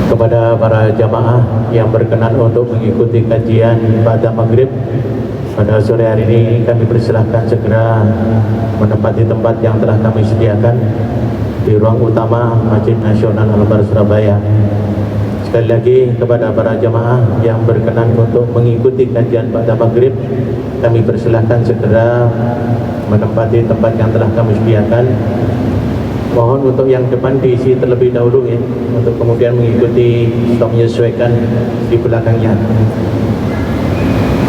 Kepada para jamaah yang berkenan untuk mengikuti kajian pada maghrib pada sore hari ini, kami persilahkan segera menempati tempat yang telah kami sediakan di ruang utama Masjid Nasional Al-Akbar Surabaya. Sekali lagi kepada para jamaah yang berkenan untuk mengikuti kajian pada maghrib, kami persilahkan segera menempati tempat yang telah kami sediakan. Mohon untuk yang depan diisi terlebih dahulu ya, untuk kemudian mengikuti atau menyesuaikan di belakangnya.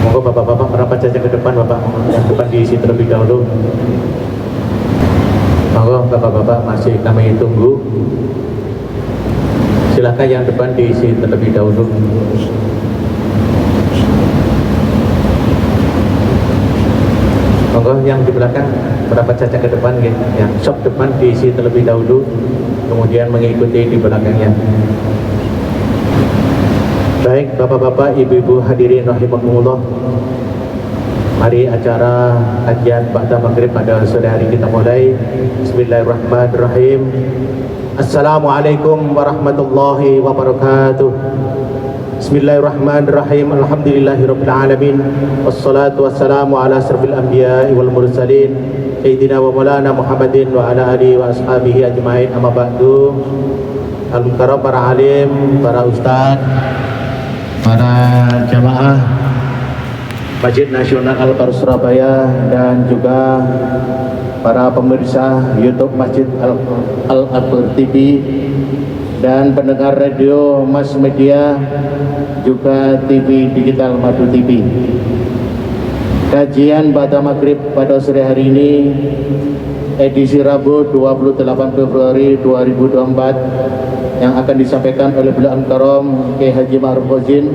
Monggo bapak-bapak merapat saja ke depan, bapak yang depan diisi terlebih dahulu. Monggo bapak-bapak masih kami tunggu. Silakan yang depan diisi terlebih dahulu. Monggo yang di belakang merapat saja ke depan ya. Yang shop depan diisi terlebih dahulu, kemudian mengikuti di belakangnya. Baik bapak-bapak, ibu-ibu hadirin rahimakumullah, mari acara kajian ba'da maghrib pada sore hari kita mulai. Bismillahirrahmanirrahim. Assalamualaikum warahmatullahi wabarakatuh. Bismillahirrahmanirrahim. Alhamdulillahirabbil alamin. Wassalatu wassalamu ala asrofil anbiya'i wal mursalin Sayyidina wa maulana Muhammadin wa ala alihi wa ashabihi ajma'in. Amma ba'du. Al-mukarram para alim, para ustaz, para jamaah Masjid Nasional Al-Akbar Surabaya, dan juga para pemirsa YouTube Masjid Al-Akbar TV dan pendengar radio mass media, juga TV digital Madu TV. Kajian pada maghrib pada sore hari ini, edisi Rabu 28 Februari 2024, yang akan disampaikan oleh beliau Al-Karam Kiai Haji Ma'ruf Kozin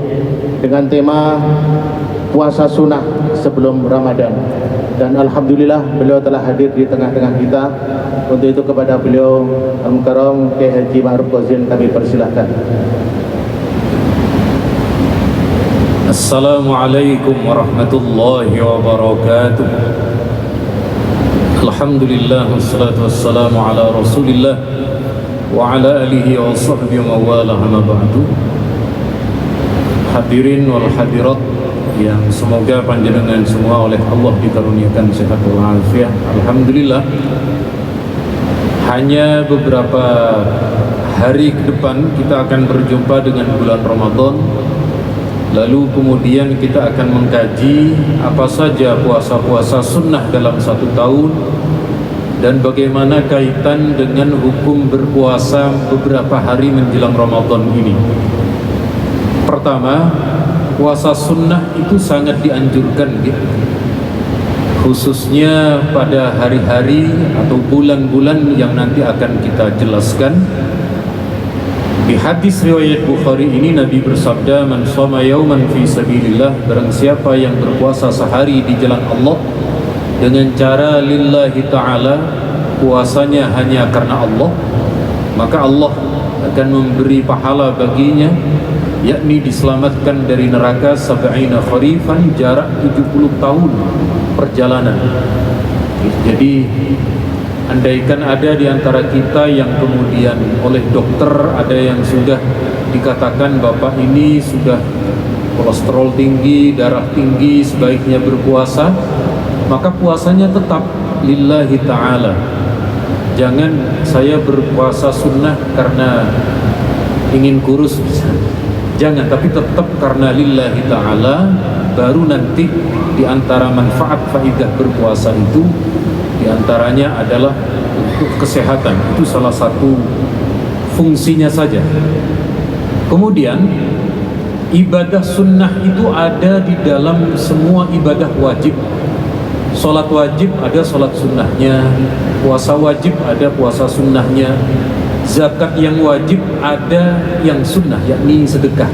dengan tema puasa sunnah sebelum Ramadan. Dan alhamdulillah beliau telah hadir di tengah-tengah kita. Untuk itu kepada beliau Al-Karam Kiai Haji Ma'ruf Kozin kami persilahkan. Assalamualaikum warahmatullahi wabarakatuh. Alhamdulillah wassalatu wassalamu ala Rasulillah wa ala alihi wa sahbihi wa mawalah, amma ba'du. Hadirin wal hadirat yang semoga panjenengan semua oleh Allah dikaruniakan sehat walafiat. Alhamdulillah, hanya beberapa hari ke depan kita akan berjumpa dengan bulan Ramadan. Lalu kemudian kita akan mengkaji apa saja puasa-puasa sunnah dalam satu tahun dan bagaimana kaitan dengan hukum berpuasa beberapa hari menjelang Ramadan ini. Pertama, puasa sunnah itu sangat dianjurkan, khususnya pada hari-hari atau bulan-bulan yang nanti akan kita jelaskan. Di hadis riwayat Bukhari ini Nabi bersabda, "Man shoma yauman fi sabilillah," barang siapa yang berpuasa sehari di jalan Allah dengan cara lillahi ta'ala, puasanya hanya karena Allah, maka Allah akan memberi pahala baginya, yakni diselamatkan dari neraka sab'ina kharifan, jarak 70 tahun perjalanan. Jadi andaikan ada di antara kita yang kemudian oleh dokter ada yang sudah dikatakan bapak ini sudah kolesterol tinggi, darah tinggi, sebaiknya berpuasa, maka puasanya tetap lillahi ta'ala. Jangan saya berpuasa sunnah karena ingin kurus, jangan, tapi tetap karena lillahi ta'ala. Baru nanti di antara manfaat faidah berpuasa itu diantaranya adalah untuk kesehatan. Itu salah satu fungsinya saja. Kemudian ibadah sunnah itu ada di dalam semua ibadah wajib. Sholat wajib ada sholat sunnahnya, puasa wajib ada puasa sunnahnya, zakat yang wajib ada yang sunnah, yakni sedekah.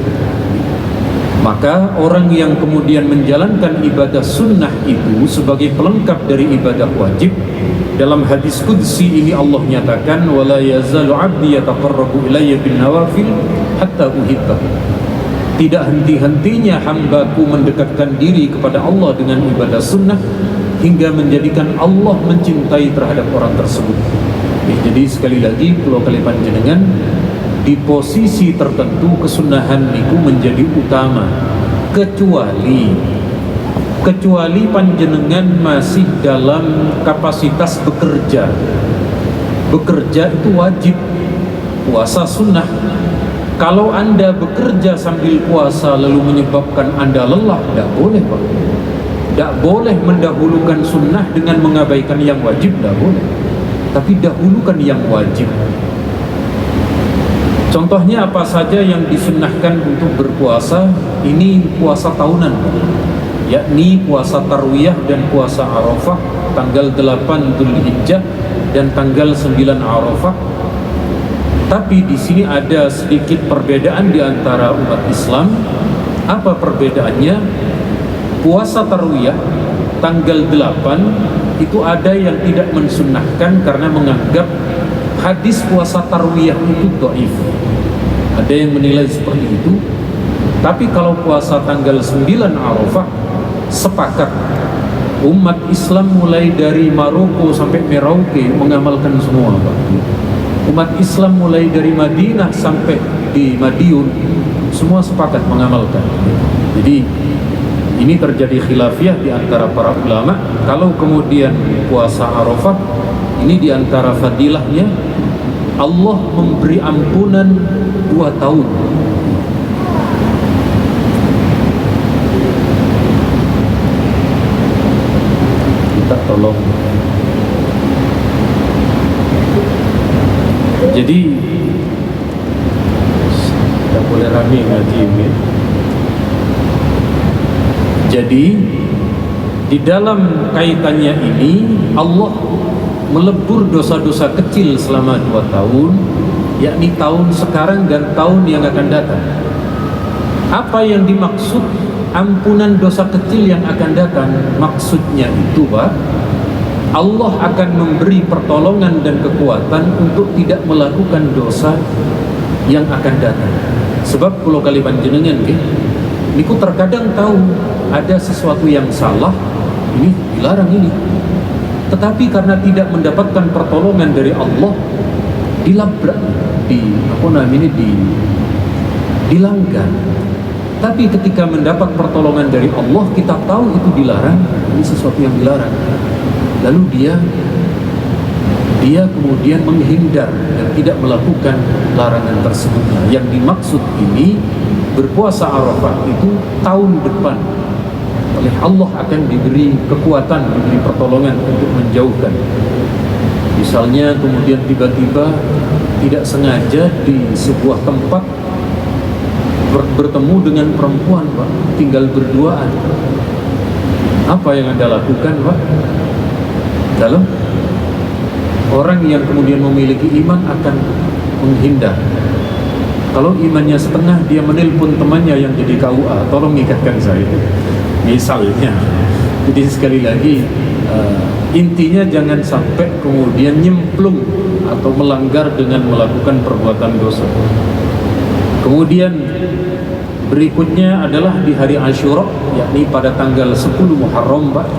Maka orang yang kemudian menjalankan ibadah sunnah itu sebagai pelengkap dari ibadah wajib, dalam hadis qudsi ini Allah nyatakan, wala yazalu 'abdi yataqarrabu ilayya bin nawafil hatta uhibbahu. Tidak henti-hentinya hambaku mendekatkan diri kepada Allah dengan ibadah sunnah hingga menjadikan Allah mencintai terhadap orang tersebut. Jadi sekali lagi, kalau kali panjenengan di posisi tertentu kesunahan niku menjadi utama, kecuali panjenengan masih dalam kapasitas bekerja itu wajib puasa sunnah. Kalau Anda bekerja sambil puasa lalu menyebabkan Anda lelah, tidak boleh Pak. Tidak boleh mendahulukan sunnah dengan mengabaikan yang wajib, tidak boleh, tapi dahulukan yang wajib. Contohnya apa saja yang disunnahkan untuk berpuasa? Ini puasa tahunan, yakni puasa Tarwiyah dan puasa Arafah tanggal 8 Dzulhijjah dan tanggal 9 Arafah. Tapi di sini ada sedikit perbedaan di antara umat Islam. Apa perbedaannya? Puasa Tarwiyah tanggal 8 itu ada yang tidak mensunnahkan karena menganggap hadis puasa Tarwiyah itu dhaif. Ada yang menilai seperti itu. Tapi kalau puasa tanggal 9 Arafah, sepakat umat Islam mulai dari Maroko sampai Merauke mengamalkan semua Pak. Umat Islam mulai dari Madinah sampai di Madiun semua sepakat mengamalkan. Jadi ini terjadi khilafiyah di antara para ulama. Kalau kemudian puasa Arafah, ini di antara fadilahnya Allah memberi ampunan 2 tahun. Kita tolong. Jadi tidak boleh rame ngaji ini. Jadi di dalam kaitannya ini Allah melebur dosa-dosa kecil selama 2 tahun, yakni tahun sekarang dan tahun yang akan datang. Apa yang dimaksud ampunan dosa kecil yang akan datang? Maksudnya itu Pak, Allah akan memberi pertolongan dan kekuatan untuk tidak melakukan dosa yang akan datang. Sebab kalau kali panjenengan niku terkadang tahu ada sesuatu yang salah, ini dilarang ini. Tetapi karena tidak mendapatkan pertolongan dari Allah, dilabrak, dilanggar. Tapi ketika mendapat pertolongan dari Allah, kita tahu itu dilarang, ini sesuatu yang dilarang. Lalu dia kemudian menghindar dan tidak melakukan larangan tersebut. Nah, yang dimaksud ini berpuasa Arafah itu tahun depan oleh Allah akan diberi kekuatan, diberi pertolongan untuk menjauhkan. Misalnya kemudian tiba-tiba tidak sengaja di sebuah tempat bertemu dengan perempuan Pak, tinggal berduaan. Apa yang Anda lakukan Pak? Dalam orang yang kemudian memiliki iman akan menghindar. Kalau imannya setengah, dia menelpon temannya yang jadi KUA, tolong ikatkan saya, misalnya. Jadi sekali lagi intinya jangan sampai kemudian nyemplung atau melanggar dengan melakukan perbuatan dosa. Kemudian berikutnya adalah di hari Asyura, yakni pada tanggal 10 Muharram Pak.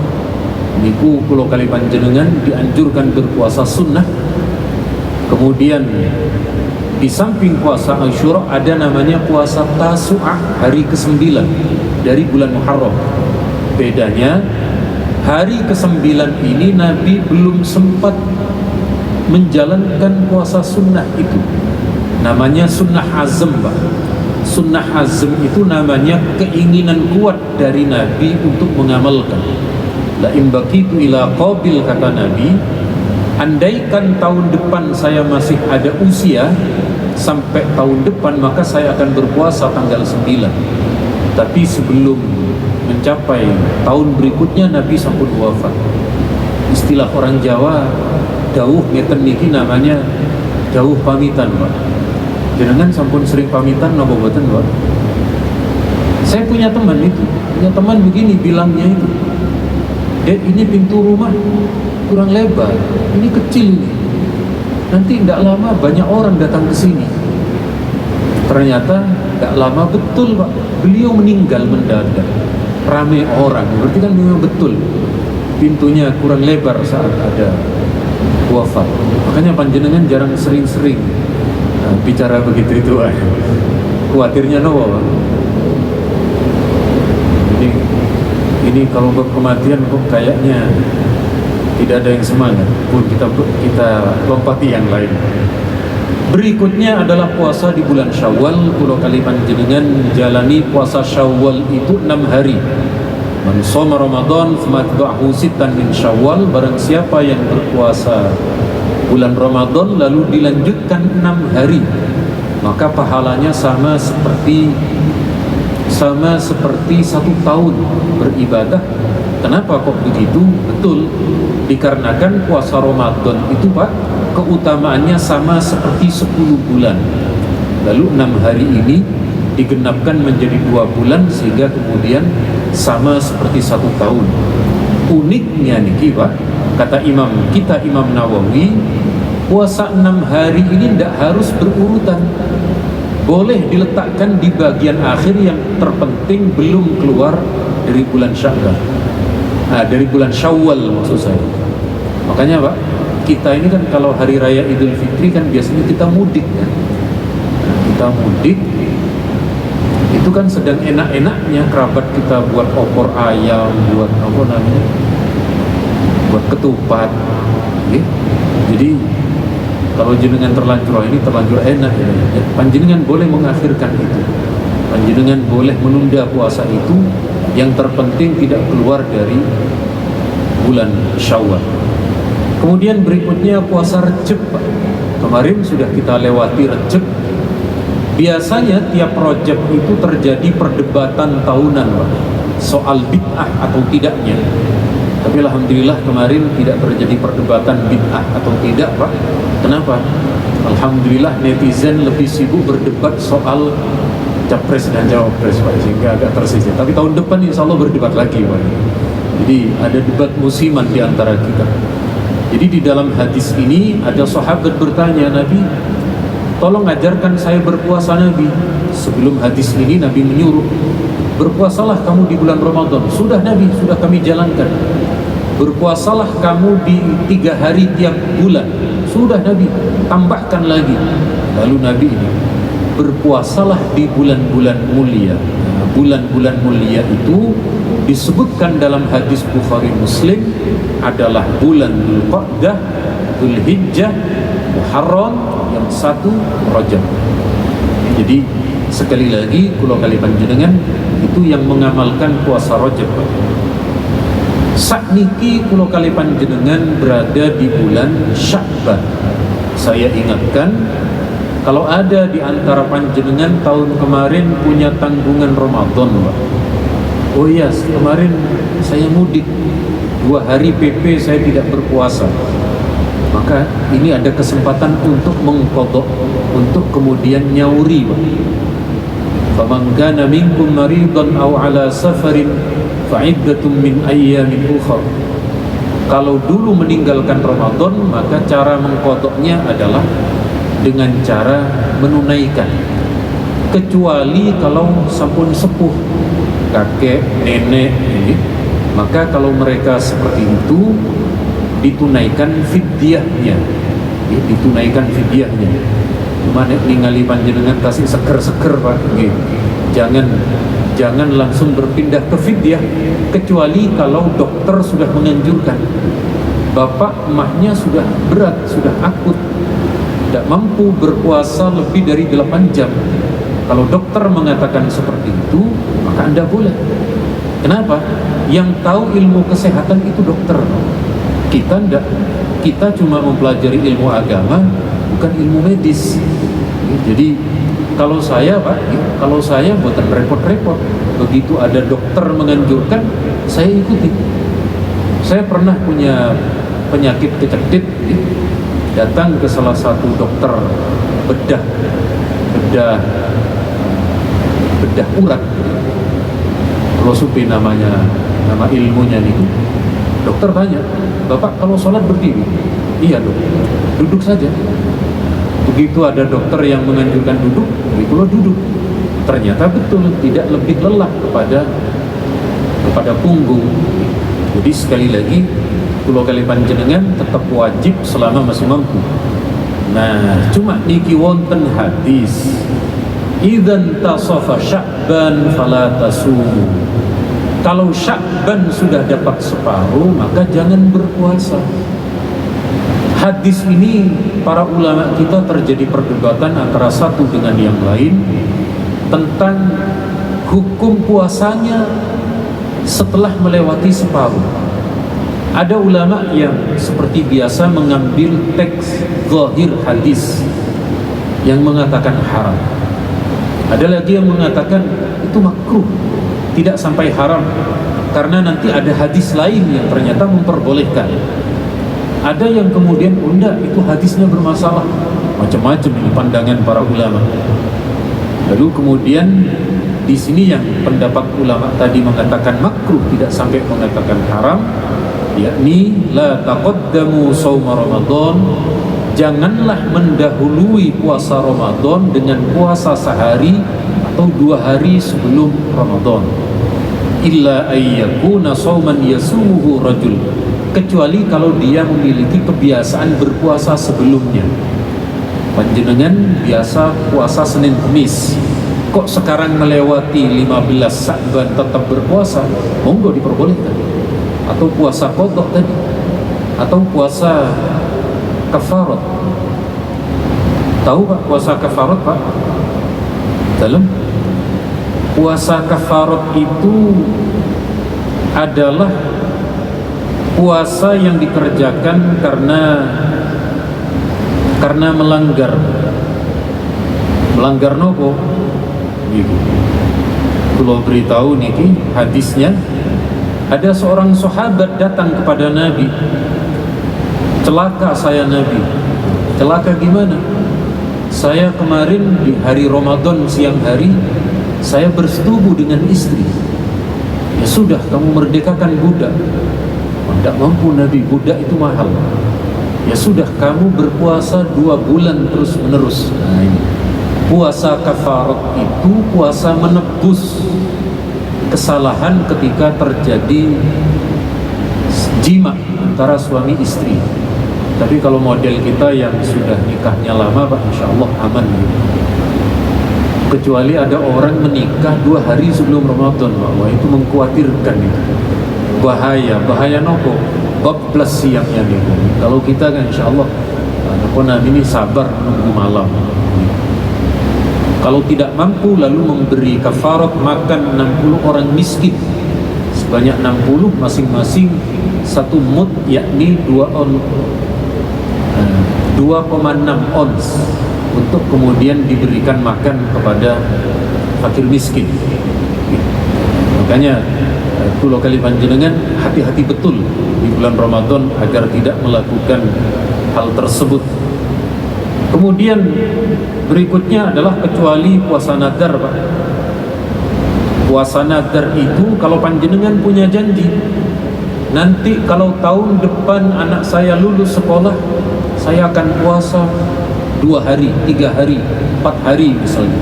Niku kulo kali panjenengan dianjurkan berpuasa sunnah. Kemudian di samping puasa Asyura ada namanya puasa Tasu'ah, hari ke-9 dari bulan Muharram. Bedanya hari ke-9 ini Nabi belum sempat menjalankan puasa sunnah itu. Namanya sunnah azm Pak. Sunnah azm itu namanya keinginan kuat dari Nabi untuk mengamalkan. La imbakitu ila qabil, kata Nabi, andaikan tahun depan saya masih ada usia sampai tahun depan, maka saya akan berpuasa tanggal 9. Tapi sebelum mencapai tahun berikutnya Nabi sampun wafat. Istilah orang Jawa dawuh ngeten niki namanya dawuh pamitan Pak. Jenengan sampun sering pamitan napa boten Pak? Saya punya teman begini bilangnya itu, Dek, ini pintu rumah kurang lebar, ini kecil ini. Nanti tidak lama banyak orang datang ke sini. Ternyata tidak lama betul Pak, beliau meninggal mendadak. Rame orang, berarti kan memang betul pintunya kurang lebar saat ada wafat. Makanya panjenengan jarang sering-sering bicara begitu itu khawatirnya Pak. Ini kalau kematian kok kayaknya tidak ada yang semangat pun kita lompati yang lain. Berikutnya adalah puasa di bulan Syawal. Kulo kali panjenengan jalani puasa Syawal itu 6 hari. Man shoma Ramadan tsumma atba'ahu sittan min Syawal, barang siapa yang berpuasa bulan Ramadan lalu dilanjutkan 6 hari, maka pahalanya sama seperti 1 tahun beribadah. Kenapa kok begitu? Betul, dikarenakan puasa Ramadan itu Pak, keutamaannya sama seperti 10 bulan. Lalu 6 hari ini digenapkan menjadi 2 bulan, sehingga kemudian sama seperti 1 tahun. Uniknya niki Pak, kata Imam Nawawi, puasa 6 hari ini tidak harus berurutan, boleh diletakkan di bagian akhir yang terpenting belum keluar dari bulan Sya'ban. Dari bulan Syawal maksud saya. Makanya Pak, kita ini kan kalau hari raya Idul Fitri kan biasanya kita mudik kan. Kita mudik itu kan sedang enak-enaknya kerabat kita buat opor ayam, buat apa namanya, buat ketupat gitu. Jadi kalau jenengan terlanjur ini terlanjur enak ya, panjenengan boleh mengakhirkan itu, panjenengan boleh menunda puasa itu, yang terpenting tidak keluar dari bulan Syawal. Kemudian berikutnya puasa Recep. Kemarin sudah kita lewati Recep. Biasanya tiap Rajab itu terjadi perdebatan tahunan Pak, soal bid'ah atau tidaknya. Tapi alhamdulillah kemarin tidak terjadi perdebatan bid'ah atau tidak Pak. Kenapa? Alhamdulillah netizen lebih sibuk berdebat soal capres dan cawapres Pak, sehingga agak tersisih. Tapi tahun depan insya Allah berdebat lagi Pak. Jadi ada debat musiman di antara kita. Jadi di dalam hadis ini ada sahabat bertanya, Nabi, tolong ajarkan saya berpuasa Nabi. Sebelum hadis ini Nabi menyuruh, berpuasalah kamu di bulan Ramadan. Sudah Nabi, sudah kami jalankan. Berpuasalah kamu di 3 hari tiap bulan. Sudah Nabi, tambahkan lagi. Lalu Nabi ini, berpuasalah di bulan-bulan mulia. Bulan-bulan mulia itu disebutkan dalam hadis Bukhari Muslim adalah bulan Dzulqa'dah, Dzulhijjah, Muharram, yang 1 Rajab. Jadi sekali lagi kula kali panjenengan itu yang mengamalkan puasa Rajab. Sakniki kula kali panjenengan berada di bulan Sya'ban. Saya ingatkan, kalau ada di antara panjenengan tahun kemarin punya tanggungan Ramadan Pak. Oh iya, kemarin saya mudik 2 hari PP saya tidak berpuasa. Maka ini ada kesempatan untuk mengqadha, untuk kemudian nyauri Pak. Faman kana minkum maridan aw ala safarin fa'iddatun min ayyamin ukhra. Kalau dulu meninggalkan Ramadan, maka cara mengqadhanya adalah dengan cara menunaikan. Kecuali kalau sampun sepuh, kakek, nenek ini, maka kalau mereka seperti itu ditunaikan fidyahnya, ditunaikan fidyahnya. Mana ningali panjenengan kasih seger-seger Pak, jangan langsung berpindah ke fidyah, kecuali kalau dokter sudah menganjurkan. Bapak emaknya sudah berat, sudah akut, tidak mampu berpuasa lebih dari 8 jam. Kalau dokter mengatakan seperti itu, maka Anda boleh. Kenapa? Yang tahu ilmu kesehatan itu dokter. Kita enggak. Kita cuma mempelajari ilmu agama, bukan ilmu medis. Jadi kalau saya Pak, kalau saya buatan repot-repot. Begitu ada dokter menganjurkan, saya ikuti. Saya pernah punya penyakit kecedit, datang ke salah satu dokter bedah urat, filosofi namanya, nama ilmunya nih. Dokter tanya, Bapak kalau sholat berdiri? Iya dok, duduk saja. Begitu ada dokter yang menganjurkan duduk, begitulah duduk. Ternyata betul, tidak lebih lelah kepada punggung. Jadi sekali lagi, pulau kali panjenengan tetap wajib selama masih mampu. Nah, cuma niki wonten hadis, idzan tasafa Sya'ban fala tasumu. Kalau Sya'ban sudah dapat separuh, maka jangan berpuasa. Hadis ini para ulama kita terjadi perdebatan antara satu dengan yang lain tentang hukum puasanya setelah melewati separuh. Ada ulama yang seperti biasa mengambil teks zahir hadis yang mengatakan haram. Ada lagi yang mengatakan itu makruh, tidak sampai haram, karena nanti ada hadis lain yang ternyata memperbolehkan. Ada yang kemudian enggak, itu hadisnya bermasalah. Macam-macam ini pandangan para ulama. Lalu kemudian di sini yang pendapat ulama tadi mengatakan makruh, tidak sampai mengatakan haram, yakni la taqaddamu shauma Ramadan, janganlah mendahului puasa Ramadan dengan puasa sehari atau 2 hari sebelum Ramadan. Illa ayyakuna shauman yasumuhu rajul, kecuali kalau dia memiliki kebiasaan berpuasa sebelumnya. Panjenengan biasa puasa Senin Kamis, kok sekarang melewati 15 Sya'ban tetap berpuasa, monggo diperbolehkan. Atau puasa qadha tadi, atau puasa kafarat. Tahu Pak puasa kafarat Pak? Dalam puasa kafarat itu adalah puasa yang dikerjakan karena melanggar nopo. Ibu, kalau beritahu niki hadisnya, ada seorang sahabat datang kepada Nabi, celaka saya Nabi. Celaka gimana? Saya kemarin di hari Ramadan siang hari, saya bersetubuh dengan istri. Ya sudah, kamu merdekakan budak. Tidak mampu Nabi, budak itu mahal. Ya sudah, kamu berpuasa 2 bulan terus menerus. Nah ini puasa kafarat, itu puasa menebus kesalahan ketika terjadi jima antara suami istri. Tapi kalau model kita yang sudah nikahnya lama Pak, insya Allah aman gitu. Kecuali ada orang menikah 2 hari sebelum Ramadan Pak, wah itu mengkhawatirkan itu. Bahaya nopo, bablas siangnya nih. Kalau kita kan insya Allah ini sabar menunggu malam. Kalau tidak mampu lalu memberi kafarat makan 60 orang miskin sebanyak 60, masing-masing 1 mud, yakni 2,6 ons, untuk kemudian diberikan makan kepada fakir miskin. Makanya pulau kali panjenengan hati-hati betul di bulan Ramadan agar tidak melakukan hal tersebut. Kemudian berikutnya adalah kecuali puasa nadar Pak. Puasa nadar itu kalau panjenengan punya janji, nanti kalau tahun depan anak saya lulus sekolah, saya akan puasa 2 hari, 3 hari, 4 hari misalnya.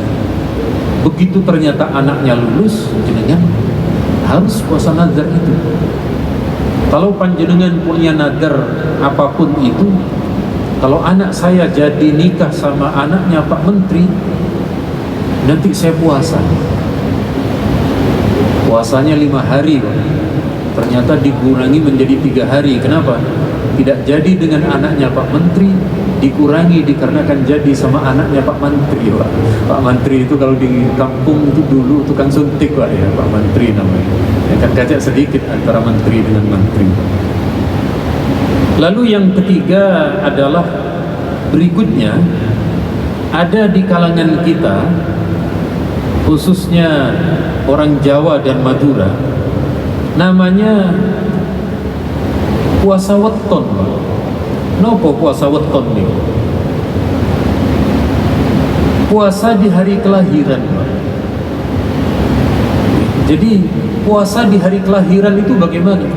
Begitu ternyata anaknya lulus, jenengan harus puasa nadar itu. Kalau panjenengan punya nadar apapun itu, kalau anak saya jadi nikah sama anaknya Pak Menteri, nanti saya puasa. Puasanya 5 hari Pak. Ternyata dikurangi menjadi 3 hari. Kenapa? Tidak jadi dengan anaknya Pak Menteri, dikurangi dikarenakan jadi sama anaknya Pak Menteri Pak. Pak Menteri itu kalau di kampung itu dulu tukang suntik Pak ya, Pak Menteri namanya. Ya kan kacak sedikit antara menteri dengan menteri. Lalu yang ketiga adalah berikutnya, ada di kalangan kita, khususnya orang Jawa dan Madura, namanya puasa weton. Nopo puasa weton nih? Puasa di hari kelahiran. Jadi puasa di hari kelahiran itu bagaimana?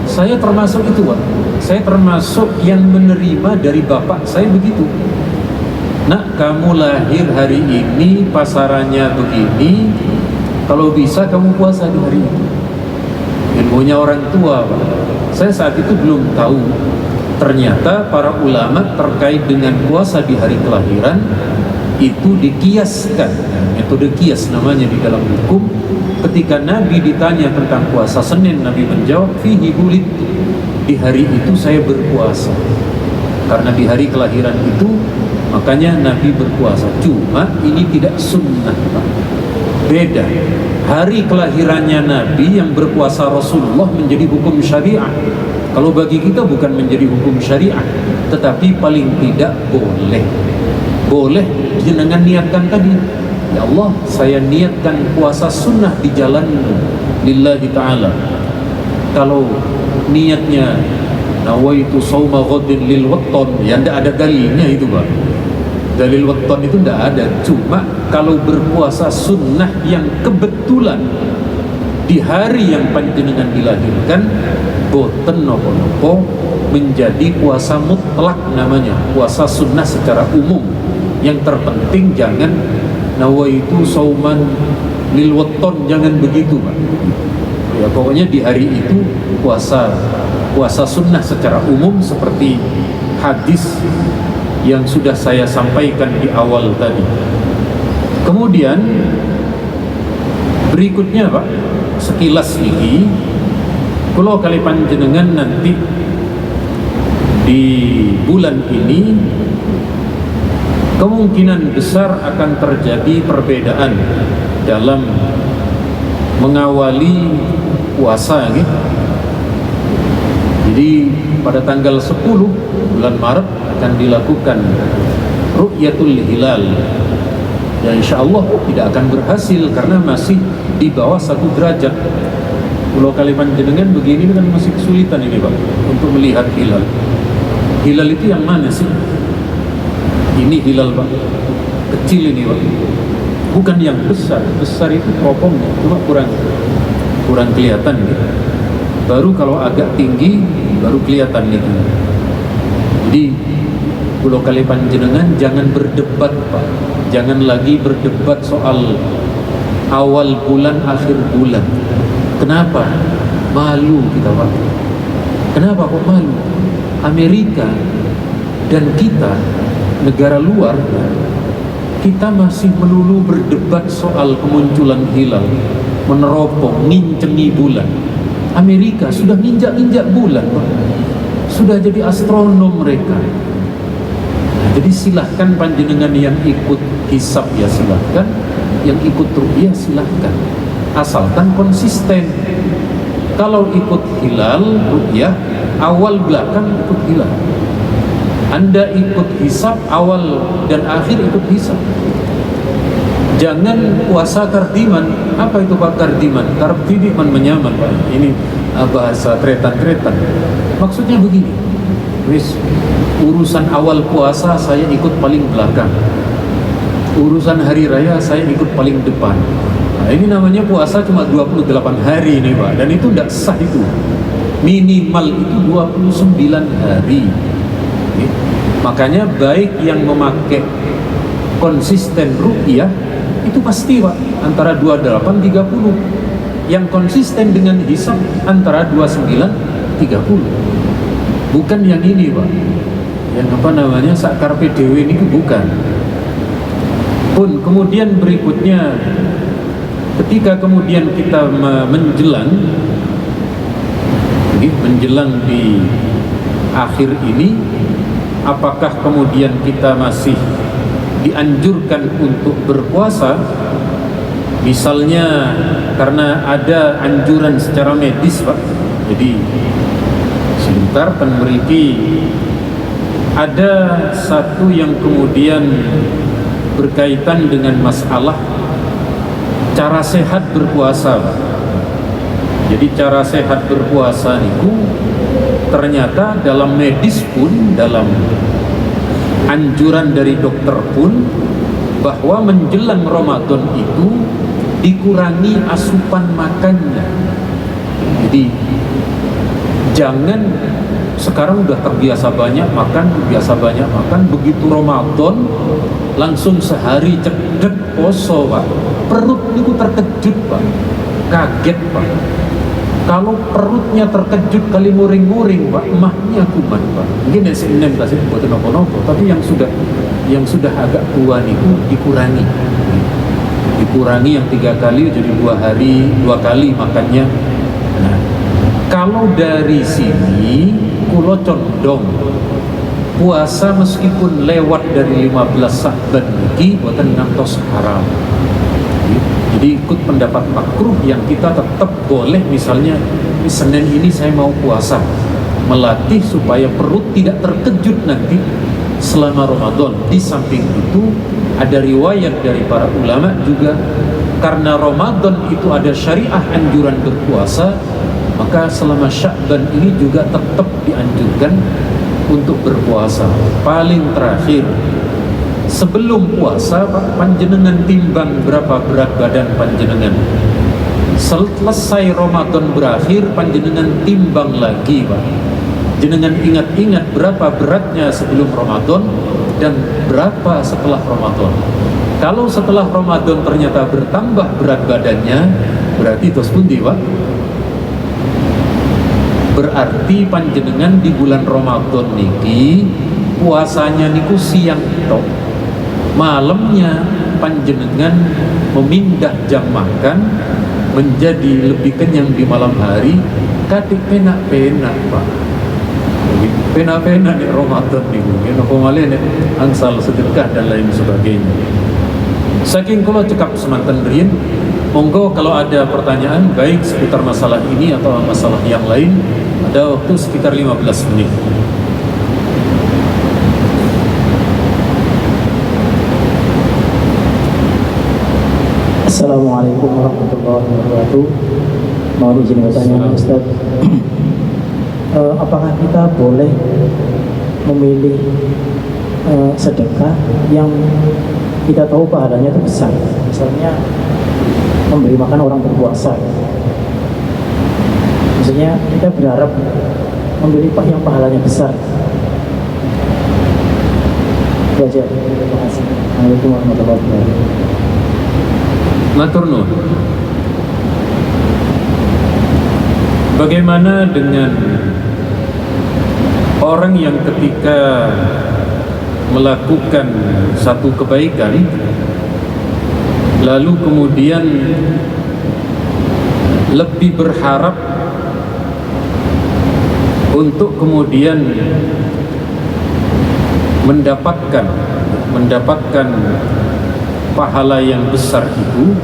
Saya termasuk itu Pak. Saya termasuk yang menerima dari bapak saya begitu. Nak, kamu lahir hari ini, pasarannya begini, kalau bisa kamu puasa di hari itu. Ilmunya orang tua Pak. Saya saat itu belum tahu. ternyata para ulama terkait dengan puasa di hari kelahiran itu dikiaskan, metode kias namanya di dalam hukum. Ketika Nabi ditanya tentang puasa Senin, Nabi menjawab, fihi wulidtu, di hari itu saya berpuasa. Karena di hari kelahiran itu, makanya Nabi berpuasa. Cuma ini tidak sunnah, Pak. Beda. Hari kelahirannya Nabi yang berpuasa Rasulullah menjadi hukum syariah. Kalau bagi kita bukan menjadi hukum syariah, tetapi paling tidak boleh. Boleh jenengan niatkan tadi, ya Allah, saya niatkan puasa sunnah di jalanmu lillahi ta'ala. Kalau niatnya nawaitu shauma ghadin lil watton, ya tidak ada dalilnya itu, Pak. Dalil watton itu tidak ada. Cuma kalau berpuasa sunnah yang kebetulan di hari yang panjenengan dilahirkan, boten nopo-nopo, menjadi puasa mutlak namanya, puasa sunnah secara umum. Yang terpenting jangan nawaitu sauman lil watton, jangan begitu, Pak. Ya pokoknya di hari itu puasa sunnah secara umum seperti hadis yang sudah saya sampaikan di awal tadi. Kemudian berikutnya, Pak, sekilas ini kalau kali panjenengan nanti di bulan ini kemungkinan besar akan terjadi perbedaan dalam mengawali puasa gitu. Jadi pada tanggal 10 bulan Maret akan dilakukan ru'yatul hilal. Ya insya Allah tidak akan berhasil karena masih di bawah 1 derajat. Pulau Kalimantan jenengan begini kan masih kesulitan ini, Pak, untuk melihat hilal. Hilal itu yang mana sih? Ini hilal, Pak, kecil ini, Pak, bukan yang besar. Besar itu kopongnya, cuma kurang kelihatan gitu. Baru kalau agak tinggi baru kelihatan gitu. Jadi Pulau Kalimantan jenengan jangan berdebat, Pak. Jangan lagi berdebat soal awal bulan akhir bulan. Kenapa? Malu kita, Pak. Kenapa kok malu? Amerika dan kita, negara luar, kita masih melulu berdebat soal kemunculan hilal, meneropong, ngincengi bulan. Amerika sudah nginjak-injak bulan, Pak. Sudah jadi astronom mereka. Nah, jadi silahkan panjenengan yang ikut hisab ya silahkan, yang ikut ru'yah silahkan, asalkan konsisten. Kalau ikut hilal ru'yah, awal belakang ikut hilal. Anda ikut hisab awal dan akhir ikut hisab. Jangan puasa kardiman. Apa itu, Pak, kardiman? Kardiman menyaman, Pak. Ini bahasa tretan-tretan. Maksudnya begini, wis urusan awal puasa saya ikut paling belakang, urusan hari raya saya ikut paling depan. Nah, ini namanya puasa cuma 28 hari ini, Pak, dan itu tidak sah itu. Minimal itu 29 hari. Makanya baik yang memakai konsisten ru'yah itu pasti, Pak, antara 28-30. Yang konsisten dengan hisab antara 29-30. Bukan yang ini, Pak, yang apa namanya sakar PDW ini, bukan. Pun kemudian berikutnya, ketika kemudian kita menjelang di akhir ini, apakah kemudian kita masih dianjurkan untuk berpuasa? Misalnya karena ada anjuran secara medis, Pak. Jadi sebentar penmeriki, ada satu yang kemudian berkaitan dengan masalah cara sehat berpuasa, Pak. Jadi cara sehat berpuasa itu ternyata dalam medis pun, dalam anjuran dari dokter pun, bahwa menjelang Ramadan itu dikurangi asupan makannya. Jadi jangan sekarang udah terbiasa banyak makan, begitu Ramadan langsung sehari cedek poso, Pak. Perut itu terkejut, Pak, kaget, Pak. Kalau perutnya terkejut kali nguring-nguring, Pak, mahnya kuman, Pak. Mungkin SNM kasih buat nopo-nopo, tapi yang sudah agak tua niku dikurangi. Dikurangi yang 3 kali jadi 2 kali makannya. Nah, kalau dari sini kulo condong puasa meskipun lewat dari 15 Sa'ban iki boten ngantos haram. Jadi ikut pendapat makruh yang kita tetap boleh, misalnya Senin ini saya mau puasa, melatih supaya perut tidak terkejut nanti selama Ramadan. Di samping itu ada riwayat dari para ulama juga, karena Ramadan itu ada syariah anjuran berpuasa, maka selama Sya'ban ini juga tetap dianjurkan untuk berpuasa. Paling terakhir sebelum puasa, Pak, panjenengan timbang berapa berat badan panjenengan. Selesai Ramadan berakhir, panjenengan timbang lagi, Pak. Jenengan ingat-ingat berapa beratnya sebelum Ramadan dan berapa setelah Ramadan. Kalau setelah Ramadan ternyata bertambah berat badannya, berarti tos pundi, Pak? Berarti panjenengan di bulan Ramadan niki puasanya niku siang tok. Malamnya panjenengan memindah jam makan menjadi lebih kenyang di malam hari, katik penak-penak, Pak. Penak-penak nih Ramadan niku, napa malih nek angsal sedekah dan lain sebagainya. Saking kula cekap semanten riyin, monggo kalau ada pertanyaan baik seputar masalah ini atau masalah yang lain, ada waktu sekitar 15 menit. Assalamualaikum warahmatullahi wabarakatuh. Mohon izin bertanya, Ustaz. Apakah kita boleh memilih sedekah yang kita tahu pahalanya itu besar? Misalnya memberi makan orang berpuasa. Maksudnya kita berharap memberi yang pahalanya besar. Itu aja. Terima kasih. Assalamualaikum warahmatullahi wabarakatuh. Matur nuwun. Bagaimana dengan orang yang ketika melakukan satu kebaikan lalu kemudian lebih berharap untuk kemudian mendapatkan pahala yang besar itu?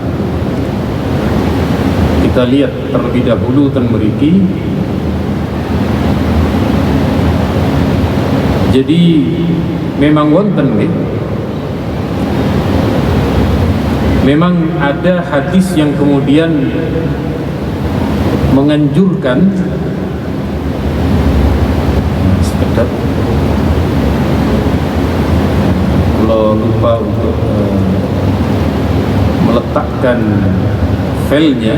Kita lihat terlebih dahulu ten mriki. Jadi memang wonten nggih. Memang ada hadis yang kemudian menganjurkan sekedar kalau lupa untuk meletakkan filenya.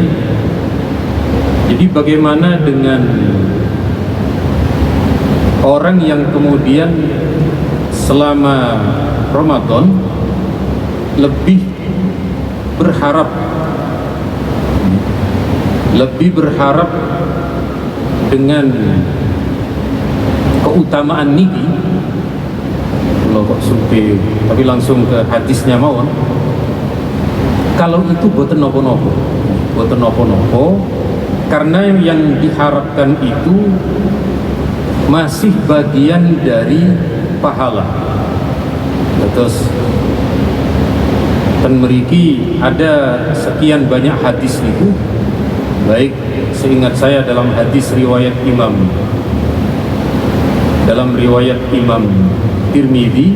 Jadi bagaimana dengan orang yang kemudian selama Ramadan lebih berharap dengan keutamaan niki, kalau kok supi tapi langsung ke hadisnya mawon. Kalau itu boten nopo-nopo, karena yang diharapkan itu masih bagian dari pahala. Terus ten mriki ada sekian banyak hadis itu, baik seingat saya dalam hadis riwayat Imam Tirmidzi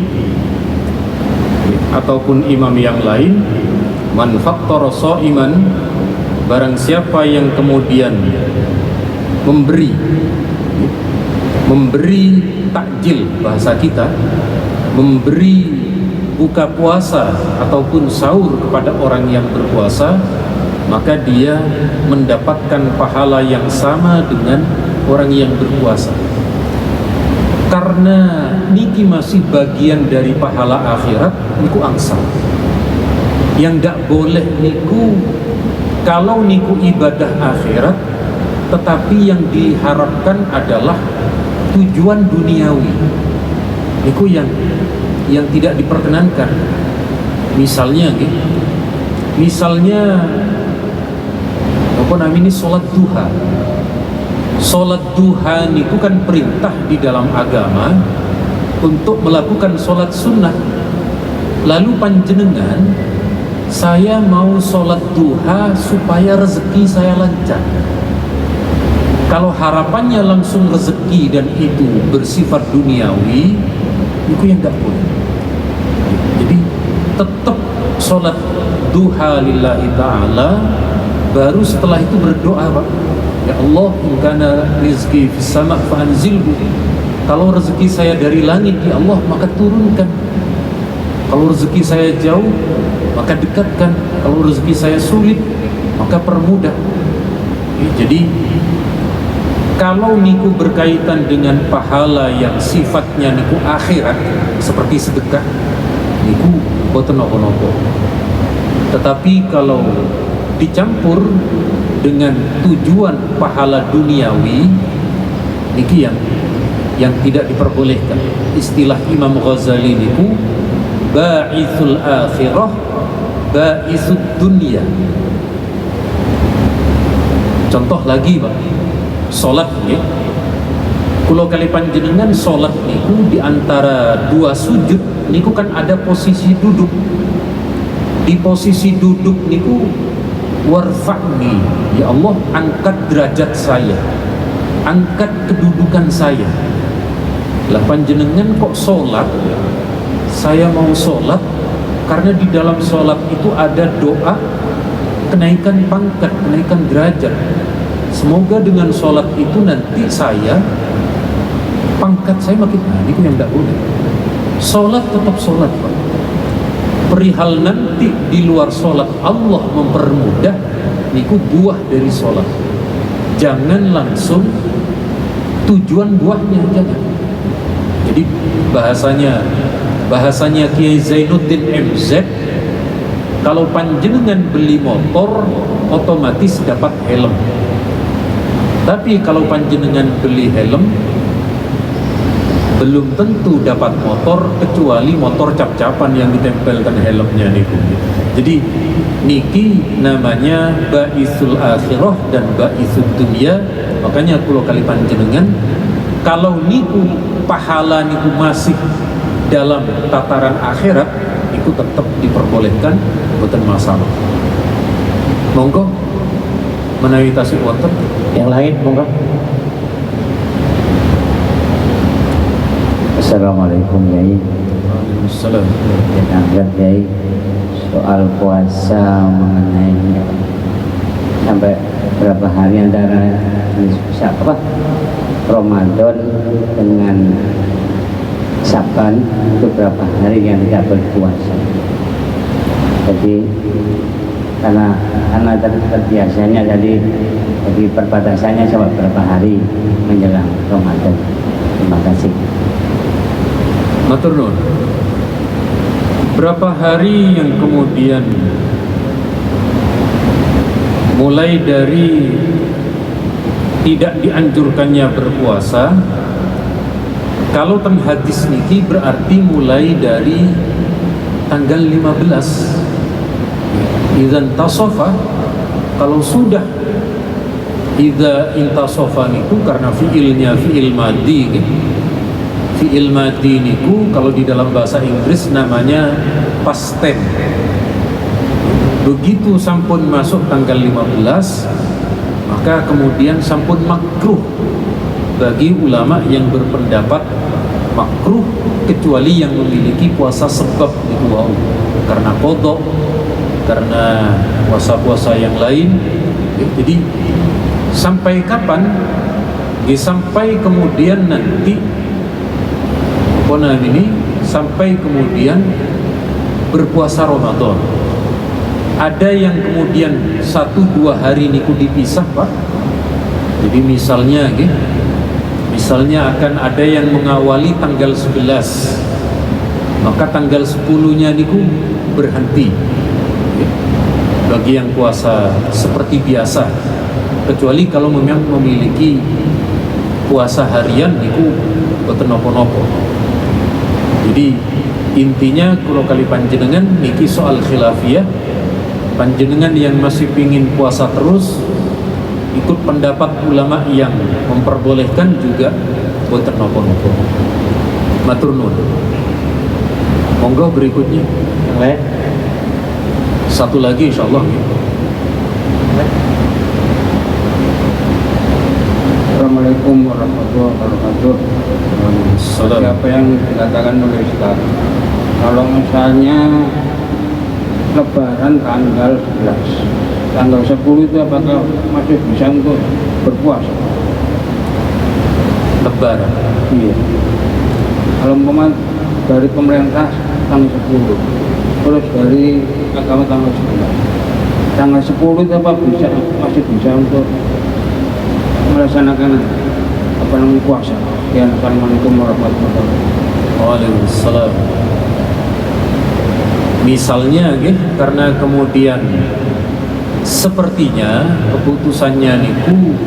ataupun imam yang lain, man fattara sha'iman, barang siapa yang kemudian memberi takjil, bahasa kita memberi buka puasa ataupun sahur kepada orang yang berpuasa, maka dia mendapatkan pahala yang sama dengan orang yang berpuasa. Karena niki masih bagian dari pahala akhirat, niku angsal. Yang ndak boleh niku, kalau niku ibadah akhirat tetapi yang diharapkan adalah tujuan duniawi. Itu yang tidak diperkenankan. Misalnya apa namanya, sholat duha. Sholat duha itu kan perintah di dalam agama untuk melakukan sholat sunnah. Lalu panjenengan, saya mau sholat duha supaya rezeki saya lancar. Kalau harapannya langsung rezeki dan itu bersifat duniawi, itu yang tidak boleh. Jadi tetap sholat duha lillahi ta'ala, baru setelah itu berdoa, Pak. Ya Allah, in kana rizki fis sama' fa'anzilhu. Kalau rezeki saya dari langit, ya Allah, maka turunkan. Kalau rezeki saya jauh, maka dekatkan. Kalau rezeki saya sulit, maka permudah. Jadi kalau niku berkaitan dengan pahala yang sifatnya niku akhirat, seperti sedekah, niku boten nopo-nopo. Tetapi kalau dicampur dengan tujuan pahala duniawi, niki yang tidak diperbolehkan. Istilah Imam Ghazali niku ba'ithul akhirah ba'ithud dunya. Contoh lagi, Pak, sholat ya. Kalau kali panjenengan sholat niku di antara dua sujud niku kan ada posisi duduk. Di posisi duduk niku warfa'ni, ya Allah, angkat derajat saya, angkat kedudukan saya. Lah panjenengan kok sholat? Saya mau sholat karena di dalam sholat itu ada doa kenaikan pangkat, kenaikan derajat. Semoga dengan sholat itu nanti pangkat saya makin naik. Itu yang tidak boleh. Sholat tetap sholat, Pak. Perihal nanti di luar sholat Allah mempermudah, niku buah dari sholat. Jangan langsung tujuan buahnya, jangan. Jadi bahasanya Kiai Zainuddin MZ, kalau panjenengan beli motor otomatis dapat helm. Tapi kalau panjenengan beli helm, belum tentu dapat motor, kecuali motor cap-capan yang ditempelkan helmnya niku. Jadi niki namanya ba'isul akhirah dan ba'isul dunia. Makanya kalau kali panjenengan, kalau niku pahala niku masih dalam tataran akhirat, niku tetap diperbolehkan, bukan masalah. Monggo menawi tasik wonten. Yang lain, monggo. Assalamualaikum Yai. Waalaikumsalam. Angkat Yai soal puasa mengenai sampai berapa hari antara Ramadan dengan Syaban, itu berapa hari yang tidak berpuasa. Jadi karena terbiasanya jadi perbatasannya sampai berapa hari menjelang Ramadan. Terima kasih. Matur nuwun. Berapa hari yang kemudian mulai dari tidak dianjurkannya berpuasa? Kalau ten hadis niki berarti mulai dari tanggal 15. Idzan tasofa, kalau sudah idza intasofa niku karena fiilnya fiil madi gitu. Fi'il madi niku kalau di dalam bahasa Inggris namanya past tense. Begitu sampun masuk tanggal 15, maka kemudian sampun makruh bagi ulama yang berpendapat makruh kecuali yang memiliki puasa sebab niku wau, karena qadha, karena puasa-puasa yang lain. Jadi sampai kapan? Sampai kemudian nanti ini sampai kemudian berpuasa Ramadan. Ada yang kemudian 1-2 hari niku dipisah, Pak. Jadi misalnya akan ada yang mengawali tanggal 11, maka tanggal 10-nya niku berhenti. Bagi yang puasa seperti biasa, kecuali kalau memang memiliki puasa harian niku boten napa-napa. Jadi intinya kalau kali panjenengan niki soal khilafiyah, panjenengan yang masih pingin puasa terus ikut pendapat ulama yang memperbolehkan juga boten napa-napa. Matur nuwun. Monggo berikutnya. Yang lain? Satu lagi insyaallah. Assalamualaikum warahmatullahi wabarakatuh. Siapa yang dikatakan oleh Ustaz, kalau misalnya Lebaran tanggal 11, tanggal 10 itu apakah masih bisa untuk berpuasa? Lebaran. Iya. Kalau umpama dari pemerintah tanggal 10, terus dari agama tanggal 11, tanggal 10 itu apa masih bisa untuk melaksanakan apa namanya puasa? Ya, assalamualaikum warahmatullahi wabarakatuh. Waalaikumsalam. Misalnya karena kemudian sepertinya keputusannya niku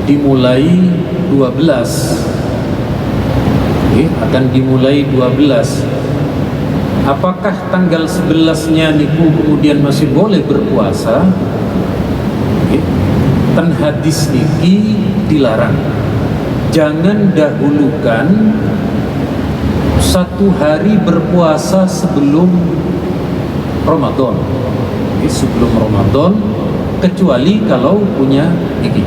dimulai 12, akan dimulai 12. Apakah tanggal 11-nya niku kemudian masih boleh berpuasa? Ten hadis niki dilarang. Jangan dahulukan satu hari berpuasa sebelum Ramadan. Sebelum Ramadan, kecuali kalau punya iki.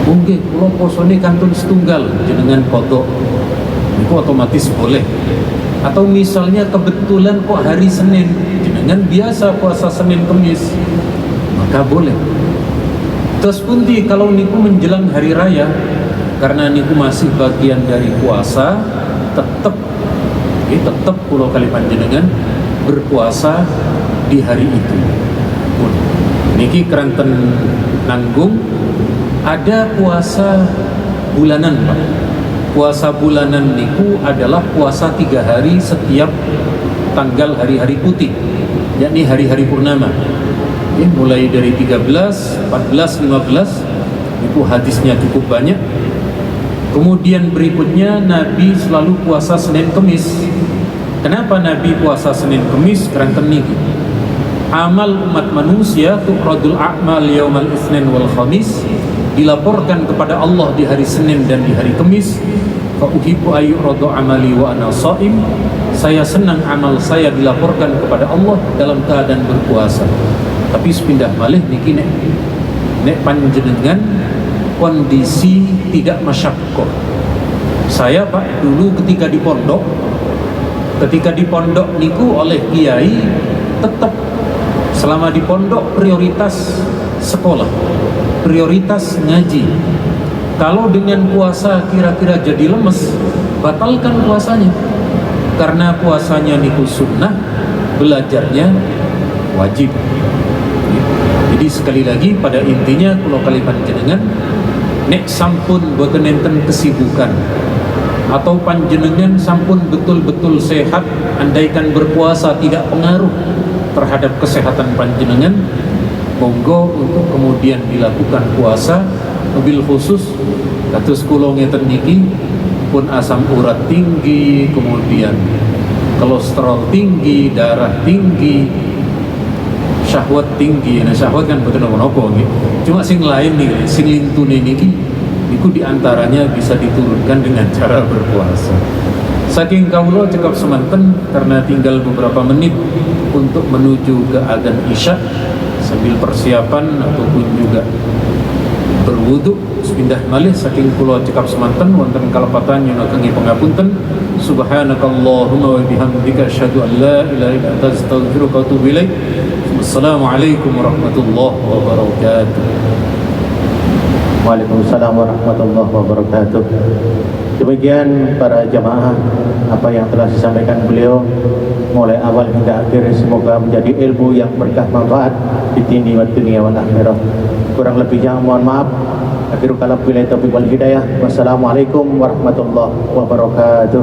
Mungkin kalau posone kantun setunggal jenengan kodok, itu otomatis boleh. Atau misalnya kebetulan kok hari Senin, jenengan biasa puasa Senin Kemis, maka boleh. Terus punti kalau niku menjelang hari raya, karena niku masih bagian dari puasa, tetap pulau kali panjenengan berpuasa di hari itu. Niki keranten nanggung ada puasa bulanan, Pak. Puasa bulanan niku adalah puasa 3 hari setiap tanggal hari-hari putih, yakni hari-hari purnama. Mulai dari 13, 14, 15 itu hadisnya cukup banyak. Kemudian berikutnya Nabi selalu puasa Senin Kemis. Kenapa Nabi puasa Senin Kemis? Karena niki amal umat manusia tuqradul a'mal yaumal itsnin wal khamis, dilaporkan kepada Allah di hari Senin dan di hari Kemis. Fa uhibbu ayyuradu amali wa ana shaim. Saya senang amal saya dilaporkan kepada Allah dalam keadaan berpuasa. Tapi sepindah malih niki nek panjenengan kondisi tidak masyakkoh. Saya Pak dulu ketika di pondok niku oleh kiai tetap selama di pondok prioritas sekolah, prioritas ngaji. Kalau dengan puasa kira-kira jadi lemes, batalkan puasanya. Karena puasanya niku sunnah, belajarnya wajib. Jadi sekali lagi pada intinya kalau kali panjenengan nek sampun boten enten kesibukan atau panjenengan sampun betul-betul sehat, andaikan berpuasa tidak pengaruh terhadap kesehatan panjenengan, monggo untuk kemudian dilakukan puasa. Mobil khusus kados kula ngeten niki pun asam urat tinggi, kemudian kolesterol tinggi, darah tinggi, syahwat tinggi. Nah syahwat kan betul nopo nggih. Cuma sing lain nih, sing lintune niki itu diantaranya bisa diturunkan dengan cara berpuasa. Saking kawula cekap semanten karena tinggal beberapa menit untuk menuju ke adzan Isya, sambil persiapan ataupun juga berwudu sepindah malih saking kula cekap semanten wonten kalepatan nyunakengi pangapunten. Subhanakallahumma wa bihamdika asyhadu an la ilaha illa anta astaghfiruka wa atubu ilaik. Assalamualaikum warahmatullahi wabarakatuh. Waalaikumsalam warahmatullahi wabarakatuh. Demikian para jamaah apa yang telah disampaikan beliau mulai awal hingga akhir, semoga menjadi ilmu yang berkah manfaat di dini wa dunia wal akhirah. Kurang lebihnya mohon maaf. Akhirul kalam billahi taufiq wal hidayah. Wassalamualaikum warahmatullahi wabarakatuh.